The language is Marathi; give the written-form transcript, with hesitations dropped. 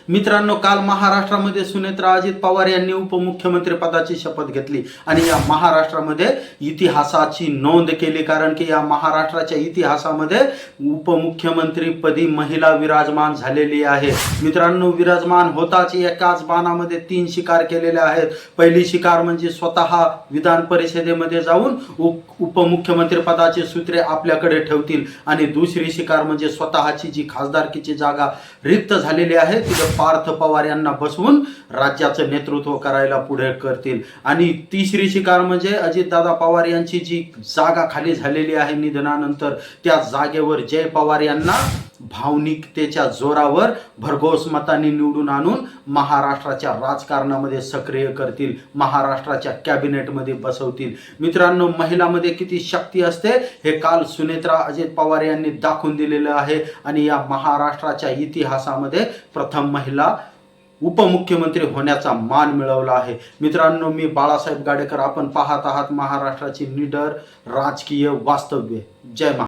मित्रांनो, काल महाराष्ट्रामध्ये सुनेत्रा अजित पवार यांनी उपमुख्यमंत्री पदाची शपथ घेतली आणि या महाराष्ट्रामध्ये इतिहासाची नोंद केली, कारण की या महाराष्ट्राच्या इतिहासामध्ये उपमुख्यमंत्री पदी महिला विराजमान झालेली आहे। मित्रांनो, विराजमान होताच एकाच बाणामध्ये 3 शिकार केलेले आहेत। पहिली शिकार म्हणजे स्वतः विधान परिषदेमध्ये जाऊन उपमुख्यमंत्री पदाचे सूत्रे आपल्याकडे ठेवतील आणि दुसरी शिकार म्हणजे स्वतःची जी खासदारकीची जागा रिक्त झालेली आहे तिथे पार्थ पवार यांना बसवून राज्याचं नेतृत्व करायला पुढे करतील आणि तिसरी शिकार म्हणजे अजितदादा पवार यांची जी जागा खाली झालेली आहे निधनानंतर त्या जागेवर जय पवार यांना भावनिकतेच्या जोरावर भरघोस मतांनी निवडून आणून महाराष्ट्राच्या राजकारणामध्ये सक्रिय करतील, महाराष्ट्राच्या कॅबिनेटमध्ये बसवतील। मित्रांनो, महिलांमध्ये किती शक्ती असते हे काल सुनेत्रा अजित पवार यांनी दाखवून दिलेलं आहे आणि या महाराष्ट्राच्या इतिहासामध्ये प्रथम महिला उपमुख्यमंत्री होण्याचा मान मिळवला आहे। मित्रांनो, मी बाळासाहेब गाडेकर, आपण पाहत आहात महाराष्ट्राची निडर राजकीय वास्तव्य। जय महाराष्ट्र।